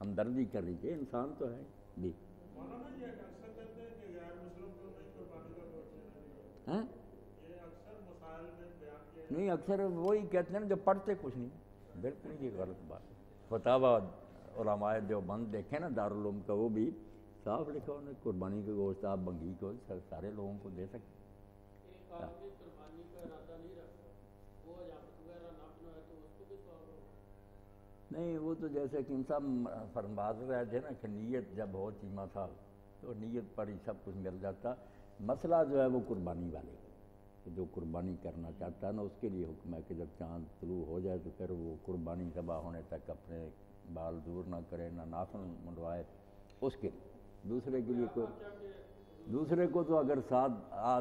ہمدردی کرنی چاہیے، انسان تو ہے جی۔ مولانا یہ اکثر کہتے ہیں کہ غیر مسلم کو نہیں قربانی کا گوشت لینا چاہیے، ہیں یہ اکثر مسائل میں بیان کیا نہیں، اکثر وہی کہتے ہیں نا جو پڑھتے کچھ نہیں، بالکل یہ غلط بات ہے۔ فتاویٰ علماء دیوبند دیکھیں نا دارالعلوم کا، وہ بھی صاف لکھا انہوں نے قربانی کا گوشت آپ بنگی کو سارے لوگوں کو دے سکتے۔ ایک آدمی قربانی کا ارادہ نہیں رکھتا، وہ حجامت وغیرہ نہ بنائے تو اس کو بھی ثواب ہوگا؟ نہیں، وہ تو جیسے کہ صاحب فرماز رہے تھے نا کہ نیت جب ہو چیمہ تھا تو نیت پر ہی سب کچھ مل جاتا۔ مسئلہ جو ہے وہ قربانی والے کہ جو قربانی کرنا چاہتا ہے نا، اس کے لیے حکم ہے کہ جب چاند طلوع ہو جائے تو پھر وہ قربانی ذبح ہونے تک اپنے بال دور نہ کرے، نہ ناخن منڈوائے، اس کے لیے۔ دوسرے کے لیے کوئی، دوسرے کو تو اگر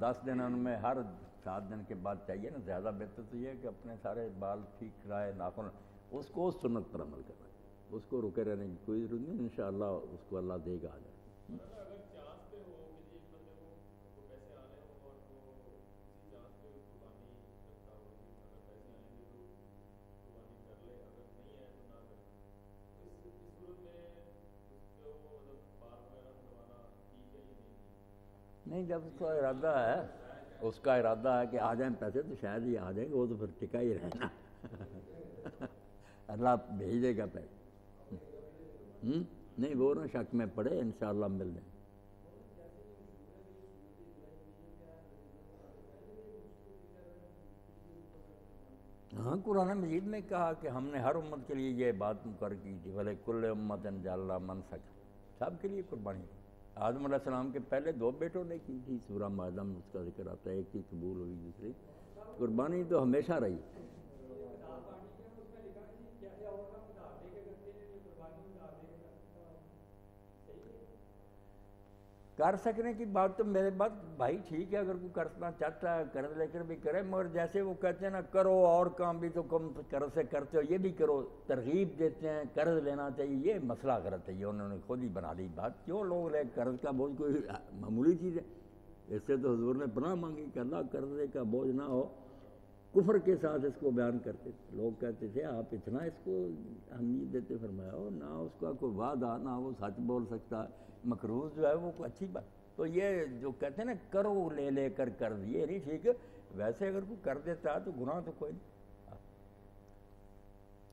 10 دن ان میں ہر 7 دن کے بعد چاہیے نا، زیادہ بہتر تو یہ ہے کہ اپنے سارے بال ٹھیک کرائے، ناخن، اس کو اس سنت پر عمل کرنا ہے، اس کو رکے رہنے کی کوئی ضرورت نہیں، انشاءاللہ اس کو اللہ دے گا آجائے۔ اگر چانس پہ ہو کہ ایک بندے کو پیسے آنے ہوں اور وہ اسی چانس پہ قربانی کرتا ہو، اگر پیسے آئیں گے تو قربانی کر لے، اگر نہیں آئے تو نہ کرے، اس صورت میں اس کو مطلب بال وغیرہ منڈوانا ٹھیک ہے یا نہیں؟ نہیں، جب اس کا ارادہ ہے، اس کا ارادہ ہے کہ آ جائیں پیسے تو شاید ہی آ جائیں گے، وہ تو پھر ٹکا ہی رہنا اللہ بھیج دے گا پیسے۔ نہیں، وہ نہ شک میں پڑے، انشاءاللہ مل جائیں۔ ہاں، قرآن مجید میں کہا کہ ہم نے ہر امت کے لیے یہ بات مقرر کی تھی، وَلِكُلِّ أُمَّةٍ جَعَلْنَا مَنسَكًا، سب کے لیے قربانی کی۔ آدم علیہ السلام کے پہلے 2 بیٹوں نے کی تھی، سورہ مائدہ میں اس کا ذکر آتا ہے، ایک کی قبول ہوئی، دوسری قربانی تو ہمیشہ رہی۔ کر سکنے کی بات تو میرے بات بھائی ٹھیک ہے، اگر کوئی کرنا چاہتا ہے قرض لے کر بھی کرے، مگر جیسے وہ کہتے ہیں نا کرو اور کام بھی تو کم قرض سے کرتے ہو، یہ بھی کرو، ترغیب دیتے ہیں قرض لینا چاہیے، یہ مسئلہ غلط ہے، یہ انہوں نے خود ہی بنا لی بات۔ کیوں لوگ لے قرض کا بوجھ کوئی معمولی چیز ہے؟ اس سے تو حضور نے پناہ مانگی کہ اللہ قرضے کا بوجھ نہ ہو، کفر کے ساتھ اس کو بیان کرتے تھے، لوگ کہتے تھے آپ اتنا اس کو اہمیت دیتے، فرمایا ہو نہ اس کا کوئی وعدہ، نہ وہ سچ بول سکتا، مقروض جو ہے وہ کوئی اچھی بات۔ تو یہ جو کہتے ہیں نا کرو لے لے کر قرض، یہ نہیں ٹھیک ہے، ویسے اگر کوئی کر دیتا ہے تو گناہ تو کوئی نہیں۔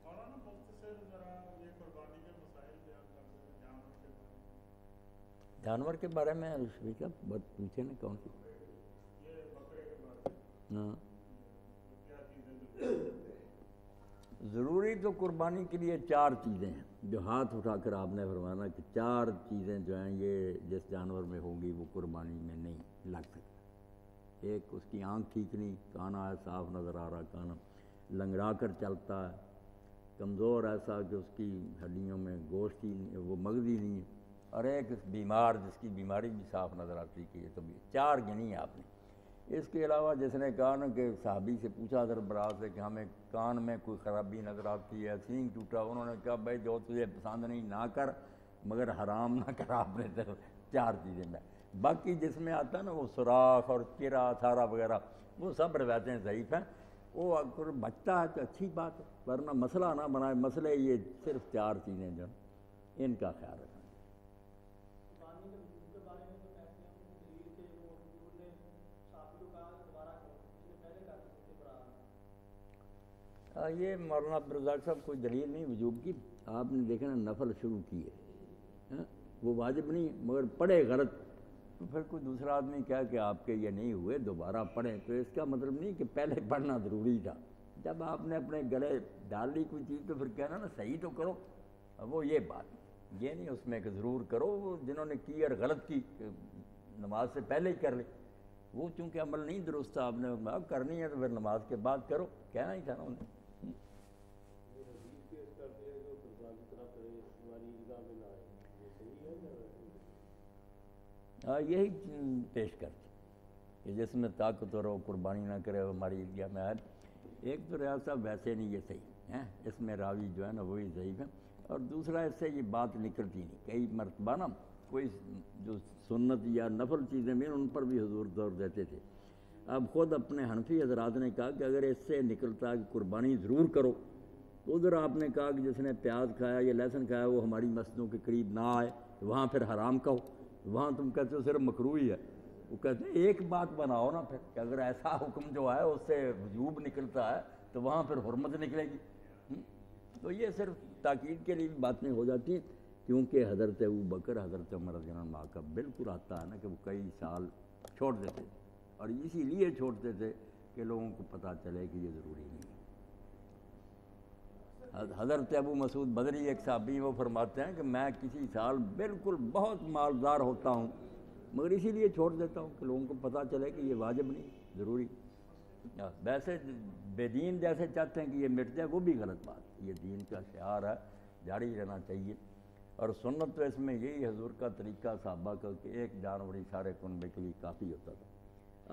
مولانا مختصر ذرا یہ قربانی کے مسائل بیان کر دیں جانور کے بارے میں۔ جانور کے بارے میں شفیق صاحب بات پوچھے نا، کون سی؟ یہ بکرے کے بارے میں ہاں، کیا چیزیں ضروری تو قربانی کے لیے 4 چیزیں ہیں جو ہاتھ اٹھا کر آپ نے فرمانا کہ 4 چیزیں جو ہیں یہ جس جانور میں ہوگی وہ قربانی میں نہیں لگ سکتی۔ ایک، اس کی آنکھ ٹھیک نہیں، کانا ہے صاف نظر آ رہا، کانا لنگڑا کر چلتا ہے، کمزور ایسا کہ اس کی ہڈیوں میں گوشت ہی نہیں، وہ مغز ہی نہیں ہے، اور ایک بیمار جس کی بیماری بھی صاف نظر آتی کہ یہ تو بھی 4 گنی ہے آپ نے۔ اس کے علاوہ جس نے کہا نا کہ صحابی سے پوچھا حضرت براز سے کہ ہمیں کان میں کوئی خرابی نظر آتی ہے، سینگ ٹوٹا، انہوں نے کہا بھائی جو تجھے پسند نہیں نہ کر، مگر حرام نہ کر اپنے طرف۔ 4 چیزیں میں باقی جس میں آتا ہے نا وہ سوراخ اور چرا سارا وغیرہ، وہ سب روایتیں ضعیف ہیں، وہ اگر بچتا ہے تو اچھی بات ہے، ورنہ مسئلہ نہ بنائے، مسئلے یہ صرف 4 چیزیں جو ہیں ان کا خیال رکھنا۔ یہ مولانا عبدالرزاق صاحب کوئی دلیل نہیں وجوب کی، آپ نے دیکھا نا نفل شروع کیے، وہ واجب نہیں مگر پڑھے غلط، تو پھر کوئی دوسرا آدمی کہا کہ آپ کے یہ نہیں ہوئے دوبارہ پڑھیں، تو اس کا مطلب نہیں کہ پہلے پڑھنا ضروری تھا، جب آپ نے اپنے گلے ڈال لی کوئی چیز تو پھر کہنا نا صحیح تو کرو، وہ یہ بات یہ نہیں اس میں کہ ضرور کرو، وہ جنہوں نے کی اور غلط کی نماز سے پہلے ہی کر لی، وہ چونکہ عمل نہیں درست تھا، آپ نے کرنی ہے تو پھر نماز کے بعد کرو، کہنا ہی تھا نا انہیں۔ یہی پیش کرتے کہ جس میں طاقت ہو قربانی نہ کرے وہ ہماری عیدگاہ میں آئے۔ ایک تو ریاض صاحب ویسے نہیں یہ صحیح ہے، اس میں راوی جو ہے نا وہی ضعیف ہے، اور دوسرا اس سے یہ بات نکلتی نہیں، کئی مرتبہ نا کوئی جو سنت یا نفل چیزیں بھی ان پر بھی حضور زور دیتے تھے۔ اب خود اپنے حنفی حضرات نے کہا کہ اگر اس سے نکلتا ہے کہ قربانی ضرور کرو تو ادھر آپ نے کہا کہ جس نے پیاز کھایا یا لہسن کھایا وہ ہماری مسجدوں کے قریب نہ آئے، وہاں پھر حرام کہو، وہاں تم کہتے ہو صرف مکروہی ہے۔ وہ کہتے ہیں ایک بات بناؤ نا پھر، کہ اگر ایسا حکم جو ہے اس سے وجوب نکلتا ہے تو وہاں پھر حرمت نکلے گی۔ تو یہ صرف تاکید کے لیے بھی باتیں ہو جاتی ہیں، کیونکہ حضرت ابوبکر حضرت عمر رضی اللہ عنہ کا بالکل آتا ہے نا کہ وہ کئی سال چھوڑ دیتے تھے، اور اسی لیے چھوڑتے تھے کہ لوگوں کو پتہ چلے کہ یہ ضروری نہیں ہے۔ حضرت ابو مسعود بدری ایک صحابی وہ فرماتے ہیں کہ میں کسی سال بالکل بہت مالدار ہوتا ہوں، مگر اسی لیے چھوڑ دیتا ہوں کہ لوگوں کو پتہ چلے کہ یہ واجب نہیں، ضروری۔ ویسے بے دین جیسے چاہتے ہیں کہ یہ مٹ جائے، وہ بھی غلط بات ہے، یہ دین کا شعار ہے، جاری رہنا چاہیے۔ اور سنت تو اس میں یہی حضور کا طریقہ صحابہ کا کہ ایک جانور ہی سارے کنبے کے لیے کافی ہوتا تھا۔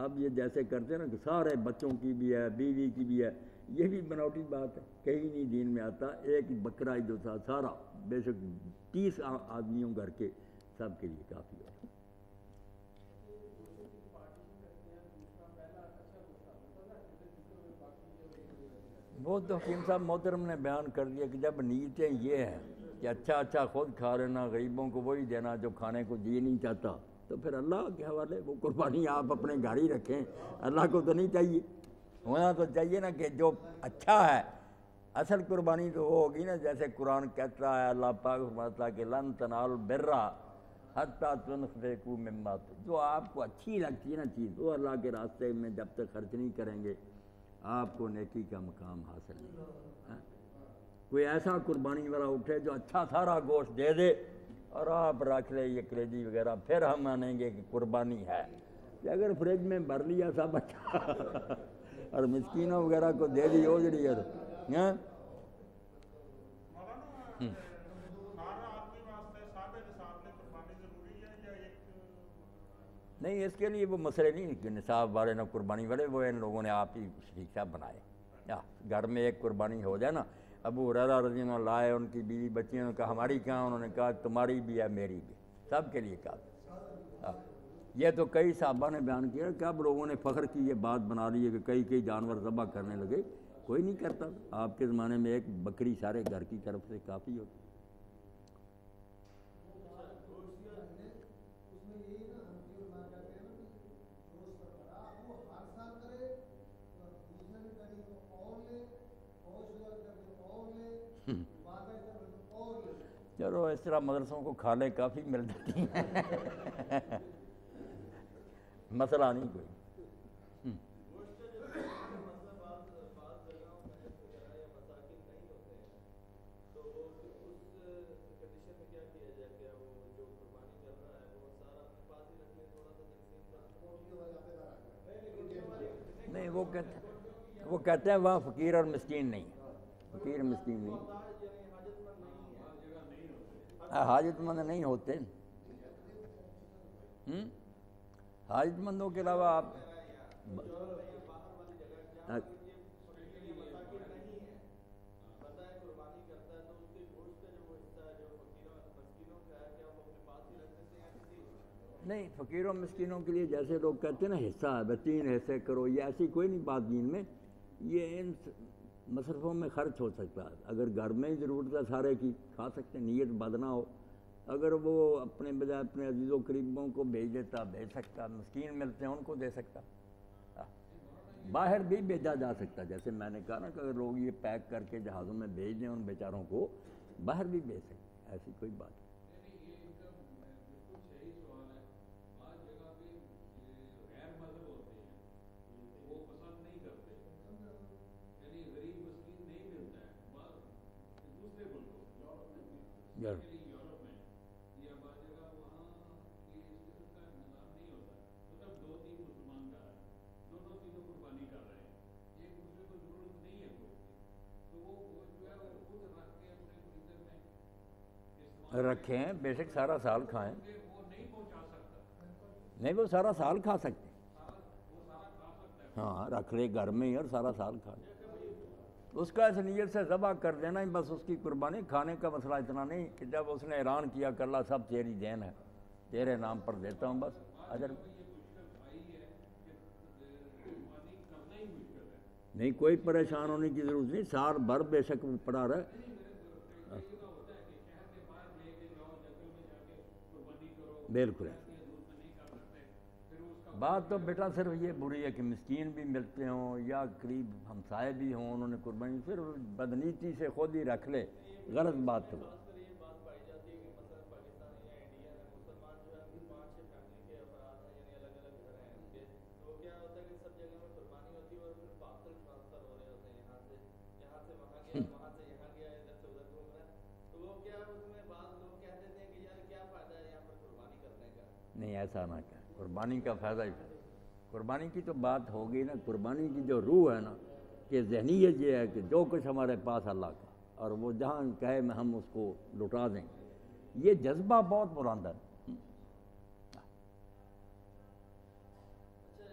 اب یہ جیسے کرتے ہیں نا کہ سارے بچوں کی بھی ہے، بیوی کی بھی ہے، یہ بھی بناوٹی بات ہے، کہیں نہیں دین میں آتا۔ ایک بکرا جو تھا سارا، بے شک 30 آدمیوں گھر کے، سب کے لیے کافی ہوتا۔ وہ تو حکیم صاحب محترم نے بیان کر دیا کہ جب نیتیں یہ ہیں کہ اچھا خود کھا لینا، غریبوں کو وہی دینا جو کھانے کو جی نہیں چاہتا، تو پھر اللہ کے حوالے وہ قربانی آپ اپنے گھر ہی رکھیں، اللہ کو تو نہیں چاہیے۔ ہونا تو چاہیے نا کہ جو اچھا ہے، اصل قربانی تو وہ ہوگی نا، جیسے قرآن کہتا ہے، اللہ پاک فرماتا ہے کہ لن تنالوا البر حتی تنفقوا مما تحبون، جو آپ کو اچھی لگتی ہے نا چیز، وہ اللہ کے راستے میں جب تک خرچ نہیں کریں گے آپ کو نیکی کا مقام حاصل نہیں ہوگا۔ کوئی ایسا قربانی والا اٹھے جو اچھا سارا گوشت دے دے اور آپ رکھ لے یہ کلیجی وغیرہ، پھر ہم مانیں گے کہ قربانی ہے۔ کہ اگر فریج میں بھر لیا سب اچھا اور مسکینوں وغیرہ کو دے دی، وہ جڑی ہے مولانا ہر آدمی واسطے صاحب نصاب میں قربانی ضروری ہے یا ایک؟ نہیں، اس کے لیے وہ مسئلے نہیں کہ نصاب والے نہ قربانی والے، وہ ان لوگوں نے آپ ہی شیشہ بنائے۔ گھر میں ایک قربانی ہو جائے نا، ابو ہریرہ رضی اللہ عنہ لائے، ان کی بیوی بچیوں نے کہا ہماری کہاں، انہوں نے کہا تمہاری بھی ہے میری بھی، سب کے لیے کہا۔ یہ تو کئی صحابہ نے بیان کیا کہ اب لوگوں نے فخر کی یہ بات بنا لی ہے کہ کئی جانور ذبح کرنے لگے، کوئی نہیں کرتا۔ آپ کے زمانے میں ایک بکری سارے گھر کی طرف سے کافی ہوتی۔ چلو اس طرح مدرسوں کو کھالیں کافی مل جاتی ہیں، مسئلہ نہیں کوئی۔ نہیں، وہ کہتے ہیں وہاں فقیر اور مسکین نہیں، فقیر مسکین نہیں، حاجت مند نہیں ہوتے۔ حاجت مندوں کے علاوہ آپ نہیں، فقیروں مسکینوں کے لیے جیسے لوگ کہتے ہیں نا حصہ ہے، 3 حصے کرو، یہ ایسی کوئی نہیں بات دین میں، یہ ان مصرفوں میں خرچ ہو سکتا ہے۔ اگر گھر میں ہی ضرورت ہے سارے کی، کھا سکتے ہیں، نیت بد نہ ہو۔ اگر وہ اپنے بجائے اپنے عزیز و قریبوں کو بھیج دیتا، بھیج سکتا، مسکین ملتے ہیں ان کو دے سکتا، باہر بھی بھیجا جا سکتا، جیسے میں نے کہا نا کہ اگر لوگ یہ پیک کر کے جہازوں میں بھیج دیں ان بیچاروں کو، باہر بھی بھیج سکتے، ایسی کوئی بات نہیں۔ رکھیں بے شک سارا سال کھائیں، نہیں وہ سارا سال کھا سکتے، ہاں رکھ لے گھر میں ہی اور سارا سال کھائیں، اس کا اس نیت سے ذبح کر دینا ہی بس اس کی قربانی۔ کھانے کا مسئلہ اتنا نہیں کہ جب اس نے اعلان کیا کہ اللہ سب تیری دین ہے، تیرے نام پر دیتا ہوں، بس اجر۔ نہیں کوئی پریشان ہونے کی ضرورت نہیں، سال بھر بے شک پڑا رہے۔ بالکل بات تو بیٹا صرف یہ بری ہے کہ مسکین بھی ملتے ہوں یا قریب ہمسائے بھی ہوں، انہوں نے قربانی پھر بدنیتی سے خود ہی رکھ لے، غلط بات تو۔ خاص کر یہ بات پائی جاتی ہے کہ مثلا پاکستان یا انڈیا میں مسلمان جو ہے ان کی 5-6 فیملی کے افراد ہیں، یعنی الگ الگ گھر ہیں ان کے، تو کیا ہوتا ہے کہ سب جگہ میں قربانی ہوتی ہے اور پھر پارسل ٹرانسفر ہو رہے ہوتے ہیں، یہاں سے وہاں گیا، وہاں سے یہاں گیا، ادھر سے ادھر گھوم رہا ہے، تو وہ کیا اس میں بعض لوگ کہہ دیتے ہیں کہ یار کیا فائدہ ہے یہاں پر قربانی کرنے کا؟ نہیں ایسا نہ کہ قربانی کا فائدہ ہی فائدہ، قربانی کی تو بات ہوگی نا، قربانی کی جو روح ہے نا کہ ذہنیت یہ ہے کہ جو کچھ ہمارے پاس اللہ کا اور وہ جہاں کہے میں ہم اس کو لٹا دیں، یہ جذبہ بہت بلند ہے۔ اچھا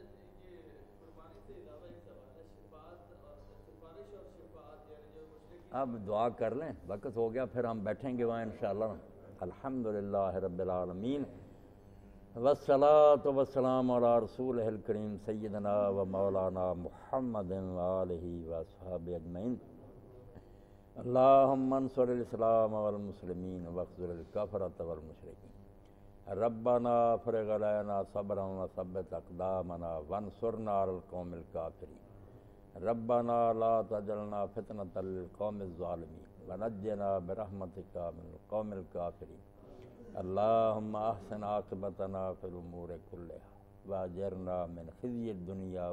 یہ قربانی سے علاوہ ایک سوال ہے، شفاعت اور سفارش اور شفاعت، یعنی جو مشرک اب دعا کر لیں، وقت ہو گیا، پھر ہم بیٹھیں گے وہاں انشاءاللہ۔ الحمدللہ رب العالمین والصلاۃ والسلام علی رسولہ الکریم سیدنا و مولانا محمد وآلہ واصحابہ اجمعین۔ اللہم انصر الاسلام والمسلمین واخذل الکفرۃ والمشرکین، ربنا افرغ علینا صبرا وثبت اقدامنا وانصرنا علی القوم الکافرین، ربنا لا تجعلنا فتنة للقوم الظالمین ونجنا برحمتک من القوم الکافرین، اللہم احسن عاقبتنا فی الامور کلها واجرنا من خزی الدنیا